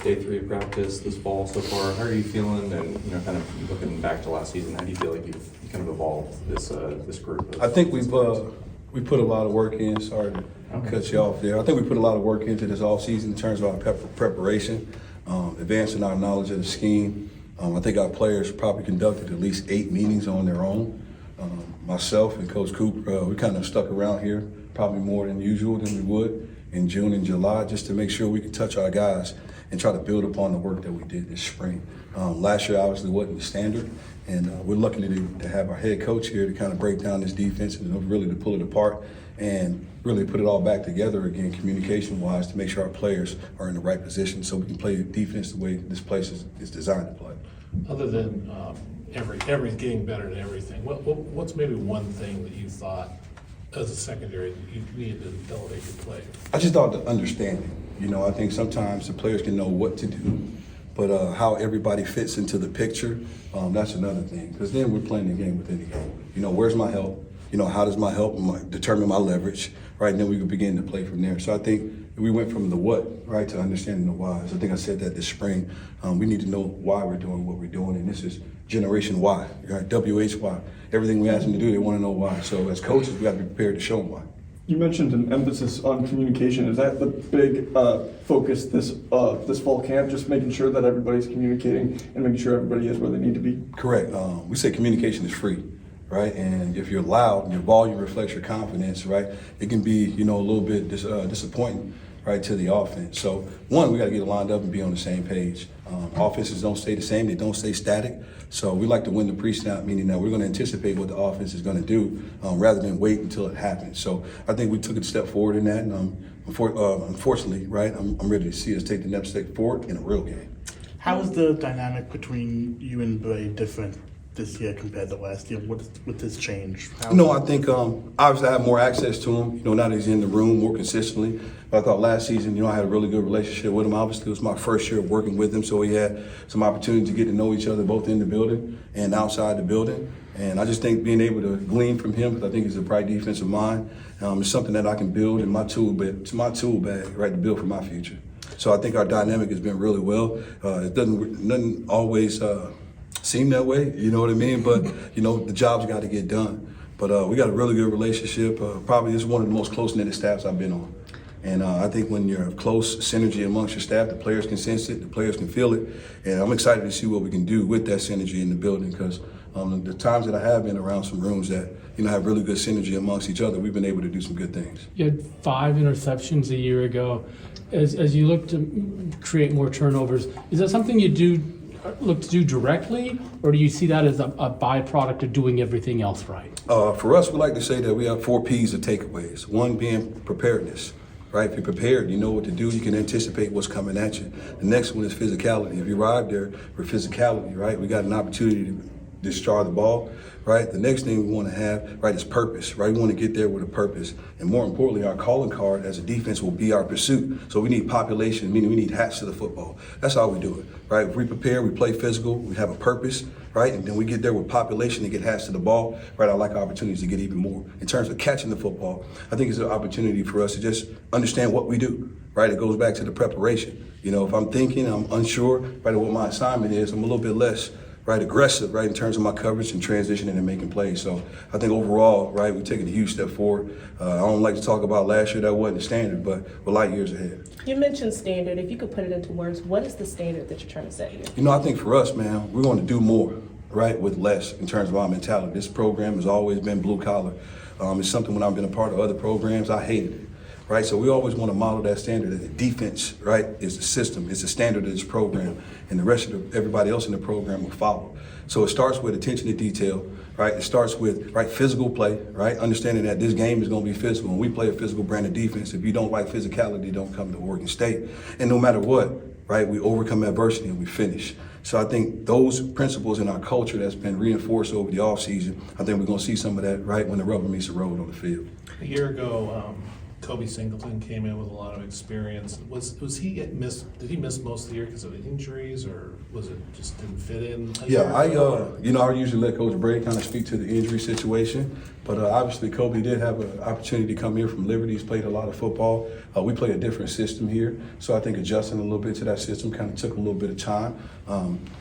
day 3 of practice this fall so far. How are you feeling? And kind of looking back to last season, how do you feel like you've kind of evolved this group? I think we put a lot of work in. Sorry to cut you off there. I think we put a lot of work into this offseason in terms of our preparation, advancing our knowledge of the scheme. I think our players probably conducted at least 8 meetings on their own. Myself and Coach Coop, we kind of stuck around here probably more than usual than we would in June and July, just to make sure we could touch our guys and try to build upon the work that we did this spring. Last year obviously wasn't the standard, and we're lucky to have our head coach here to kind of break down this defense and really to pull it apart and really put it all back together again, communication-wise, to make sure our players are in the right position so we can play defense the way this place is designed to play. Other than everything's getting better at everything, what's maybe one thing that you thought as a secondary that you needed to elevate your play? I just thought the understanding. I think sometimes the players can know what to do, but how everybody fits into the picture, that's another thing. Because then we're playing the game within the game. Where's my help? How does my help determine my leverage, right? And then we can begin to play from there. So I think we went from the what, right, to understanding the whys. I think I said that this spring. We need to know why we're doing what we're doing, and this is Generation Y, right? WHY. Everything we ask them to do, they want to know why. So as coaches, we got to be prepared to show them why. You mentioned an emphasis on communication. Is that the big focus this fall camp, just making sure that everybody's communicating and making sure everybody is where they need to be? Correct. We say communication is free, right? And if you're loud and your volume reflects your confidence, right, it can be, a little bit disappointing, right, to the offense. So, one, we got to get lined up and be on the same page. Offenses don't stay the same. They don't stay static. So we like to win the pre-snap, meaning that we're going to anticipate what the offense is going to do rather than wait until it happens. So I think we took a step forward in that. And unfortunately, right, I'm ready to see us take the next step forward in a real game. How is the dynamic between you and Bray different this year compared to last year? What has changed? I think obviously I have more access to him, now that he's in the room more consistently. But I thought last season, I had a really good relationship with him. Obviously, it was my first year of working with him, so we had some opportunity to get to know each other both in the building and outside the building. And I just think being able to glean from him, because I think he's a bright defensive mind, is something that I can build in my tool bag, right, to build for my future. So I think our dynamic has been really well. It doesn't always seem that way, you know what I mean? But, the job's got to get done. But we got a really good relationship. Probably this is one of the most close-knit staffs I've been on. And I think when you're close synergy amongst your staff, the players can sense it, the players can feel it. And I'm excited to see what we can do with that synergy in the building, because the times that I have been around some rooms that, have really good synergy amongst each other, we've been able to do some good things. You had 5 interceptions a year ago. As you look to create more turnovers, is that something you look to do directly, or do you see that as a byproduct of doing everything else right? For us, we like to say that we have 4 P's of takeaways. One being preparedness, right? If you're prepared, you know what to do, you can anticipate what's coming at you. The next one is physicality. If you arrive there for physicality, right, we got an opportunity to discharge the ball, right? The next thing we want to have, right, is purpose, right? We want to get there with a purpose. And more importantly, our calling card as a defense will be our pursuit. So we need population, meaning we need hats to the football. That's how we do it, right? If we prepare, we play physical, we have a purpose, right? And then we get there with population and get hats to the ball, right? I like opportunities to get even more. In terms of catching the football, I think it's an opportunity for us to just understand what we do, right? It goes back to the preparation. If I'm thinking, I'm unsure, right, of what my assignment is, I'm a little bit less, right, aggressive, right, in terms of my coverage and transitioning and making plays. So I think overall, right, we've taken a huge step forward. I don't like to talk about last year, that wasn't the standard, but we're light years ahead. You mentioned standard. If you could put it into words, what is the standard that you're trying to set here? I think for us, man, we want to do more, right, with less in terms of our mentality. This program has always been blue collar. It's something when I've been a part of other programs, I hated it. Right, so we always want to model that standard. That the defense, right, is the system, it's the standard of this program, and the rest of everybody else in the program will follow. So it starts with attention to detail, right? It starts with physical play, right? Understanding that this game is going to be physical, and we play a physical brand of defense. If you don't like physicality, don't come to Oregon State. And no matter what, right, we overcome adversity and we finish. So I think those principles in our culture that's been reinforced over the offseason, I think we're going to see some of that, right, when the rubber meets the road on the field. A year ago, Kobe Singleton came in with a lot of experience. Was he did he miss most of the year because of injuries, or was it just didn't fit in? Yeah, I usually let Coach Brady kind of speak to the injury situation, but obviously Kobe did have an opportunity to come here from Liberty. He's played a lot of football. We play a different system here, so I think adjusting a little bit to that system kind of took a little bit of time.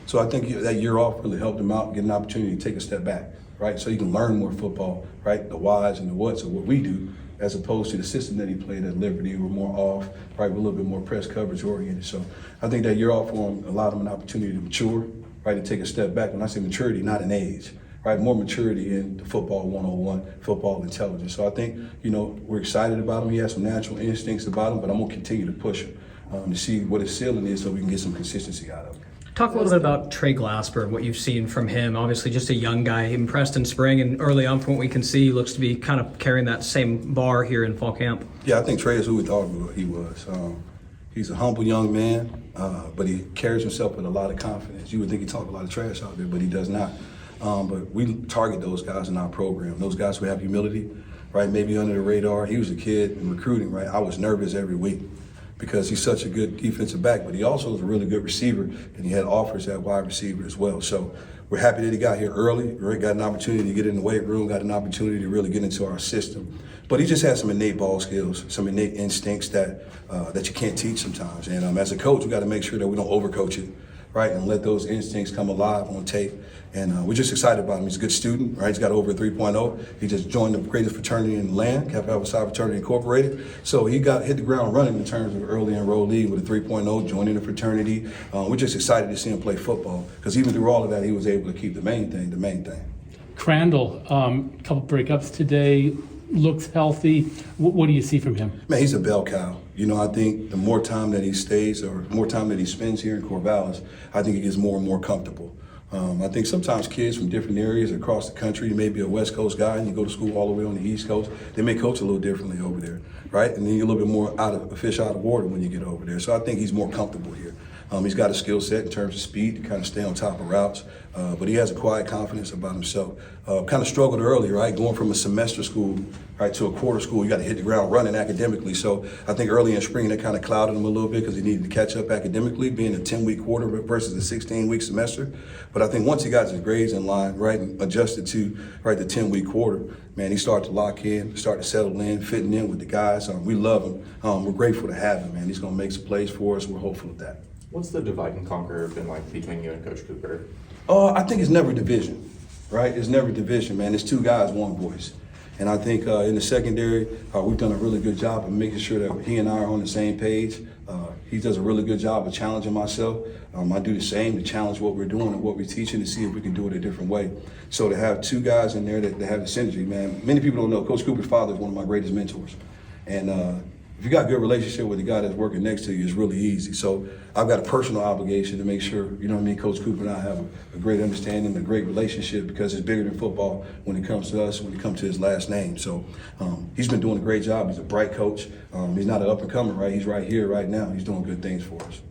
So I think that year off really helped him out, get an opportunity to take a step back, right? So you can learn more football, right? The whys and the whats of what we do, as opposed to the system that he played at Liberty. We're more off, right? We're a little bit more press coverage oriented. So I think that year off for him allowed him an opportunity to mature, right? To take a step back. When I say maturity, not an age, right? More maturity in the football 101, football intelligence. So I think, we're excited about him. He has some natural instincts about him, but I'm gonna continue to push him to see what his ceiling is so we can get some consistency out of him. Talk a little bit about Trey Glasper, what you've seen from him. Obviously, just a young guy, impressed in spring, and early on, from what we can see, looks to be kind of carrying that same bar here in fall camp. Yeah, I think Trey is who we thought he was. He's a humble young man, but he carries himself with a lot of confidence. You would think he talk a lot of trash out there, but he does not. But we target those guys in our program, those guys who have humility, right? Maybe under the radar. He was a kid in recruiting, right? I was nervous every week, because he's such a good defensive back, but he also is a really good receiver, and he had offers at wide receiver as well. So we're happy that he got here early. Rick got an opportunity to get in the weight room, got an opportunity to really get into our system. But he just has some innate ball skills, some innate instincts that you can't teach sometimes. And as a coach, we got to make sure that we don't overcoach it, right, and let those instincts come alive on tape. And we're just excited about him. He's a good student, right? He's got over a 3.0. He just joined the greatest fraternity in the land, Kappa Alpha Psi Fraternity Incorporated. So he hit the ground running in terms of early enrollee with a 3.0, joining the fraternity. We're just excited to see him play football, because even through all of that, he was able to keep the main thing. Crandall, a couple breakups today, looks healthy. What do you see from him? Man, he's a bell cow. I think the more time that he stays, or more time that he spends here in Corvallis, I think he gets more and more comfortable. I think sometimes kids from different areas across the country, you may be a West Coast guy and you go to school all the way on the East Coast, they may coach a little differently over there, right? And then you're a little bit more a fish out of water when you get over there. So I think he's more comfortable here. He's got a skill set in terms of speed to kind of stay on top of routes, but he has a quiet confidence about himself. Kind of struggled early, right? Going from a semester school, right, to a quarter school, you got to hit the ground running academically. So I think early in spring that kind of clouded him a little bit, because he needed to catch up academically, being a 10-week quarter versus a 16-week semester. But I think once he got his grades in line, right, and adjusted to, right, the 10-week quarter, man, he started to lock in, started to settle in, fitting in with the guys. We love him. We're grateful to have him, man. He's going to make some plays for us. We're hopeful of that. What's the divide and conquer been like between you and Coach Cooper? I think it's never division, right? It's never division, man. It's two guys, one voice. And I think in the secondary, we've done a really good job of making sure that he and I are on the same page. He does a really good job of challenging myself. I do the same to challenge what we're doing and what we're teaching, to see if we can do it a different way. So to have two guys in there that have the synergy, man. Many people don't know Coach Cooper's father is one of my greatest mentors. And if you got a good relationship with the guy that's working next to you, it's really easy. So I've got a personal obligation to make sure, Coach Cooper and I have a great understanding, a great relationship, because it's bigger than football when it comes to us, when it comes to his last name. So he's been doing a great job. He's a bright coach. He's not an up-and-comer, right? He's right here, right now. He's doing good things for us.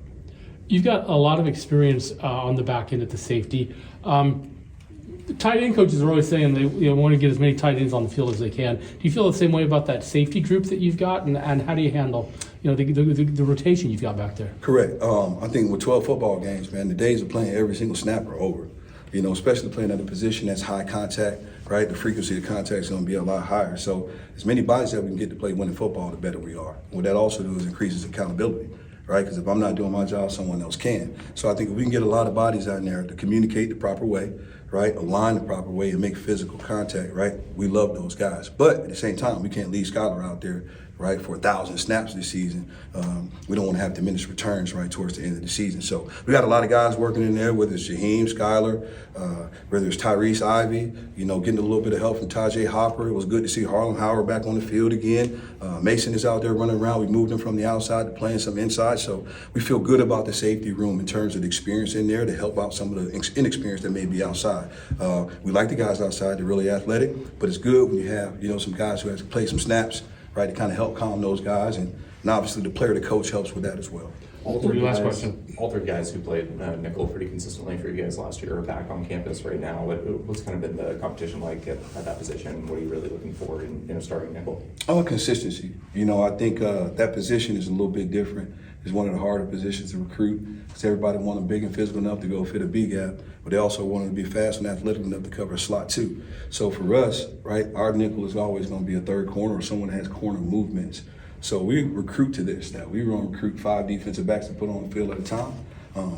You've got a lot of experience on the back end at the safety. The tight end coaches are always saying they want to get as many tight ends on the field as they can. Do you feel the same way about that safety group that you've got, and how do you handle the rotation you've got back there? Correct. I think with 12 football games, man, the days of playing every single snap are over. Especially playing at a position that's high contact, right? The frequency of contact is going to be a lot higher. So as many bodies that we can get to play winning football, the better we are. What that also does is increases accountability, right? Because if I'm not doing my job, someone else can. So I think if we can get a lot of bodies out there to communicate the proper way, right, align the proper way, and make physical contact, right, we love those guys. But at the same time, we can't leave Skylar out there, right, for 1,000 snaps this season. We don't want to have diminished returns, right, towards the end of the season. So we got a lot of guys working in there, whether it's Jaheim, Skylar, whether it's Tyrese Ivy, getting a little bit of help from Tajay Hopper. It was good to see Harlem Howard back on the field again. Mason is out there running around. We moved him from the outside to playing some inside. So we feel good about the safety room in terms of the experience in there to help out some of the inexperience that may be outside. We like the guys outside. They're really athletic, but it's good when you have, some guys who have to play some snaps, right, to kind of help calm those guys. And obviously the player, the coach helps with that as well. Last question. All three guys who played nickel pretty consistently for you guys last year are back on campus right now. What's kind of been the competition like at that position? What are you really looking for in starting nickel? Oh, consistency. You know, I think that position is a little bit different. It's one of the harder positions to recruit because everybody want them big and physical enough to go fit a B gap, but they also want them to be fast and athletic enough to cover a slot too. So for us, right, our nickel is always going to be a third corner or someone that has corner movements. So we recruit to this now. We want to recruit 5 defensive backs to put on the field at a time.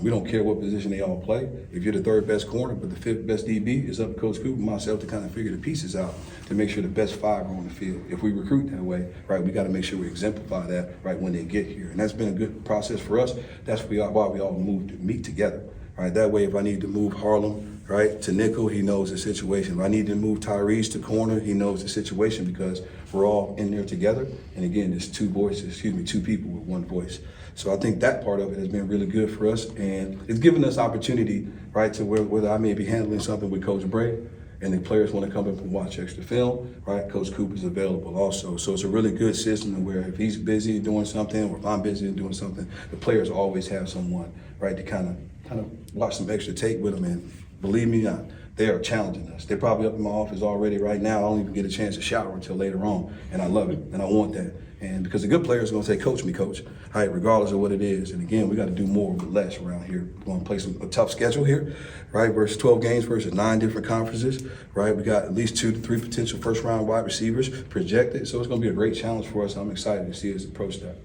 We don't care what position they all play. If you're the third best corner, but the 5th best DB, it's up to Coach Cooper and myself to kind of figure the pieces out to make sure the best 5 are on the field. If we recruit that way, right, we got to make sure we exemplify that right when they get here. And that's been a good process for us. That's why we all move to meet together. Right, that way, if I need to move Harlem, right, to nickel, he knows the situation. If I need to move Tyrese to corner, he knows the situation because we're all in there together. And again, there's 2 people with 1 voice. So I think that part of it has been really good for us, and it's given us opportunity, right, to whether I may be handling something with Coach Bray, and the players want to come up and watch extra film, right? Coach Cooper's available also. So it's a really good system where if he's busy doing something or if I'm busy doing something, the players always have someone, right, to kind of watch some extra tape with them. And believe me, they are challenging us. They're probably up in my office already right now. I don't even get a chance to shower until later on, and I love it, and I want that. And because the good players are going to say, coach me, coach, all right, regardless of what it is. And again, we got to do more with less around here. We're going to play a tough schedule here, right, versus 12 games versus 9 different conferences, right? We got at least 2 to 3 potential first-round wide receivers projected, so it's going to be a great challenge for us. I'm excited to see us approach that.